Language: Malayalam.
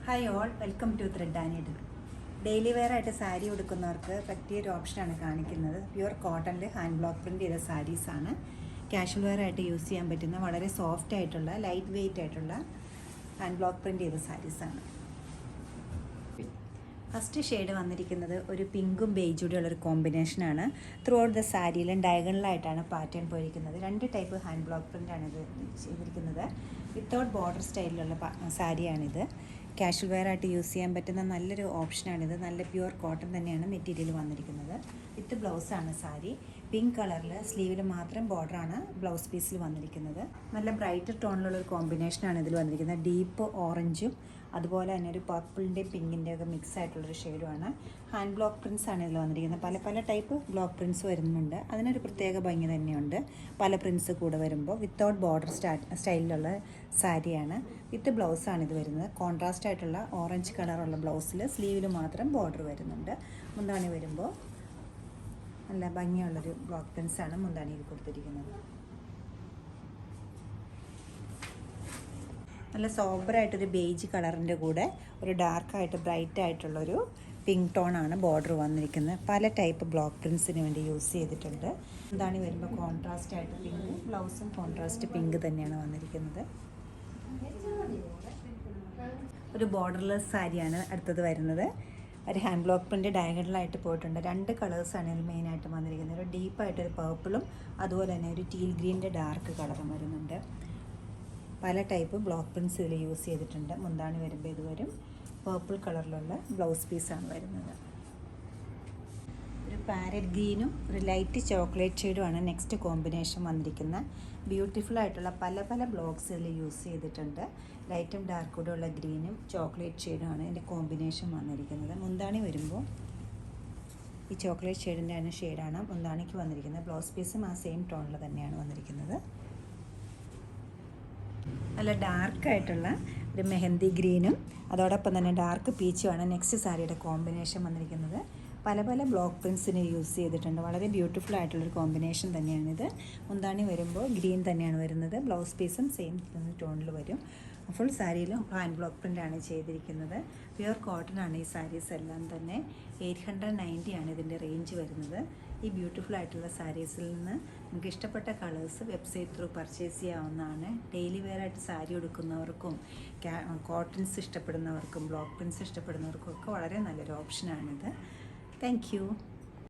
Hi all, welcome to thread and needle. Daily wear ആയിട്ട് സാരി ഉടുക്കുന്നവർക്ക് പറ്റിയൊരു ഓപ്ഷനാണ് കാണിക്കുന്നത്. പ്യുവർ കോട്ടണിൽ ഹാൻഡ് ബ്ലോക്ക് പ്രിൻ്റ് ചെയ്ത സാരീസാണ്. കാഷ്വൽ വെയർ ആയിട്ട് യൂസ് ചെയ്യാൻ പറ്റുന്ന വളരെ സോഫ്റ്റ് ആയിട്ടുള്ള ലൈറ്റ് വെയ്റ്റ് ആയിട്ടുള്ള ഹാൻഡ് ബ്ലോക്ക് പ്രിൻ്റ് ചെയ്ത സാരീസാണ്. ഫസ്റ്റ് ഷെയ്ഡ് വന്നിരിക്കുന്നത് ഒരു പിങ്കും ബേജൂടെ ഉള്ളൊരു കോമ്പിനേഷനാണ്. ത്രൂ ഔട്ട് ദ സാരിയിലും ഡയഗണലായിട്ടാണ് പാറ്റേൺ പോയിരിക്കുന്നത്. രണ്ട് ടൈപ്പ് ഹാൻഡ് ബ്ലോക്ക് പ്രിൻ്റാണ് ഇത് ചെയ്തിരിക്കുന്നത്. വിത്തൗട്ട് ബോർഡർ സ്റ്റൈലിലുള്ള സാരിയാണിത്. കാഷ്വൽ വെയർ ആയിട്ട് യൂസ് ചെയ്യാൻ പറ്റുന്ന നല്ലൊരു ഓപ്ഷനാണിത്. നല്ല പ്യുവർ കോട്ടൺ തന്നെയാണ് മെറ്റീരിയൽ വന്നിരിക്കുന്നത്. വിത്ത് ബ്ലൗസാണ് സാരി. പിങ്ക് കളറിൽ സ്ലീവിൽ മാത്രം ബോർഡറാണ് ബ്ലൗസ് പീസിൽ വന്നിരിക്കുന്നത്. നല്ല ബ്രൈറ്റ് ടോണിലുള്ളൊരു കോമ്പിനേഷനാണ് ഇതിൽ വന്നിരിക്കുന്നത്. ഡീപ്പ് ഓറഞ്ചും അതുപോലെ തന്നെ ഒരു പർപ്പിളിൻ്റെയും പിങ്കിൻ്റെയും ഒക്കെ മിക്സ് ആയിട്ടുള്ളൊരു ഷെയ്ഡുമാണ്. ഹാൻഡ് ബ്ലോക്ക് പ്രിൻസ് ആണ് ഇതിൽ വന്നിരിക്കുന്നത്. പല ടൈപ്പ് ബ്ലോക്ക് പ്രിൻസ് വരുന്നുണ്ട്. അതിനൊരു പ്രത്യേക ഭംഗി തന്നെയുണ്ട്. പല പ്രിൻസ് കൂടെ വരുമ്പോൾ വിത്തൗട്ട് ബോർഡർ സ്റ്റൈലിലുള്ള സാരിയാണ്. വിത്ത് ബ്ലൗസാണ് ഇത് വരുന്നത്. കോൺട്രാസ്റ്റ് ആയിട്ടുള്ള ഓറഞ്ച് കളറുള്ള ബ്ലൗസിൽ സ്ലീവിൽ മാത്രം ബോർഡർ വരുന്നുണ്ട്. മുന്താണി വരുമ്പോൾ നല്ല ഭംഗിയുള്ളൊരു ബ്ലോക്ക് പ്രിൻസാണ് മുന്താണിയിൽ കൊടുത്തിരിക്കുന്നത്. നല്ല സോബറായിട്ടൊരു ബേജ് കളറിൻ്റെ കൂടെ ഒരു ഡാർക്കായിട്ട് ബ്രൈറ്റ് ആയിട്ടുള്ളൊരു പിങ്ക് ടോണാണ് ബോർഡർ വന്നിരിക്കുന്നത്. പല ടൈപ്പ് ബ്ലോക്ക് പ്രിൻസിന് വേണ്ടി യൂസ് ചെയ്തിട്ടുണ്ട്. എന്താണ് വരുമ്പോൾ കോൺട്രാസ്റ്റ് ആയിട്ട് പിങ്ക്, ബ്ലൗസും കോൺട്രാസ്റ്റ് പിങ്ക് തന്നെയാണ് വന്നിരിക്കുന്നത്. ഒരു ബോർഡർലെസ് സാരിയാണ് അടുത്തത് വരുന്നത്. ഒരു ഹാൻഡ് ബ്ലോക്ക് പ്രിൻ്റ് ഡയഗണലായിട്ട് പോയിട്ടുണ്ട്. രണ്ട് കളേഴ്സാണ് ഇതിൽ മെയിനായിട്ട് വന്നിരിക്കുന്നത്. ഒരു ഡീപ്പായിട്ടൊരു പർപ്പിളും അതുപോലെ തന്നെ ഒരു ടീൽ ഗ്രീൻ്റെ ഡാർക്ക് കളറും വരുന്നുണ്ട്. പല ടൈപ്പ് ബ്ലോക്ക് പ്രിൻസ് ഇതിൽ യൂസ് ചെയ്തിട്ടുണ്ട്. മുന്താണി വരുമ്പോൾ ഇത് വരും. പേർപ്പിൾ കളറിലുള്ള ബ്ലൗസ് പീസാണ് വരുന്നത്. ഒരു പാരറ്റ് ഗ്രീനും ഒരു ലൈറ്റ് ചോക്ലേറ്റ് ഷെയ്ഡുമാണ് നെക്സ്റ്റ് കോമ്പിനേഷൻ വന്നിരിക്കുന്നത്. ബ്യൂട്ടിഫുൾ ആയിട്ടുള്ള പല ബ്ലോക്സ് ഇതിൽ യൂസ് ചെയ്തിട്ടുണ്ട്. ലൈറ്റും ഡാർക്കൂടെ ഉള്ള ഗ്രീനും ചോക്ലേറ്റ് ഷെയ്ഡുമാണ് ഇതിൻ്റെ കോമ്പിനേഷൻ വന്നിരിക്കുന്നത്. മുന്താണി വരുമ്പോൾ ഈ ചോക്ലേറ്റ് ഷെയ്ഡിൻ്റെ തന്നെ ഷെയ്ഡാണ് മുന്താണിക്ക് വന്നിരിക്കുന്നത്. ബ്ലൗസ് പീസും ആ സെയിം ടോണിൽ തന്നെയാണ് വന്നിരിക്കുന്നത്. നല്ല ഡാർക്കായിട്ടുള്ള ഒരു മെഹന്തി ഗ്രീനും അതോടൊപ്പം തന്നെ ഡാർക്ക് പീച്ചുമാണ് നെക്സ്റ്റ് സാരിയുടെ കോമ്പിനേഷൻ വന്നിരിക്കുന്നത്. പല ബ്ലോക്ക് പ്രിൻസിന് യൂസ് ചെയ്തിട്ടുണ്ട്. വളരെ ബ്യൂട്ടിഫുൾ ആയിട്ടുള്ളൊരു കോമ്പിനേഷൻ തന്നെയാണിത്. മുന്താണി വരുമ്പോൾ ഗ്രീൻ തന്നെയാണ് വരുന്നത്. ബ്ലൗസ് പീസും സെയിം ടോണിൽ വരും. ഫുൾ സാരിയിലും ഹാൻഡ് ബ്ലോക്ക് പ്രിൻ്റാണ് ചെയ്തിരിക്കുന്നത്. പ്യുവർ കോട്ടൺ ആണ് ഈ സാരീസ് എല്ലാം തന്നെ. 890 ആണ് ഇതിൻ്റെ റേഞ്ച് വരുന്നത്. ഈ ബ്യൂട്ടിഫുൾ ആയിട്ടുള്ള സാരീസിൽ നിന്ന് നമുക്ക് ഇഷ്ടപ്പെട്ട കളേഴ്സ് വെബ്സൈറ്റ് ത്രൂ പർച്ചേസ് ചെയ്യാവുന്നതാണ്. ഡെയിലി വെയർ ആയിട്ട് സാരി ഉടുക്കുന്നവർക്കും കോട്ടൺസ് ഇഷ്ടപ്പെടുന്നവർക്കും ബ്ലോക്ക് പ്രിൻസ് ഇഷ്ടപ്പെടുന്നവർക്കും ഒക്കെ വളരെ നല്ലൊരു ഓപ്ഷനാണിത്. Thank you.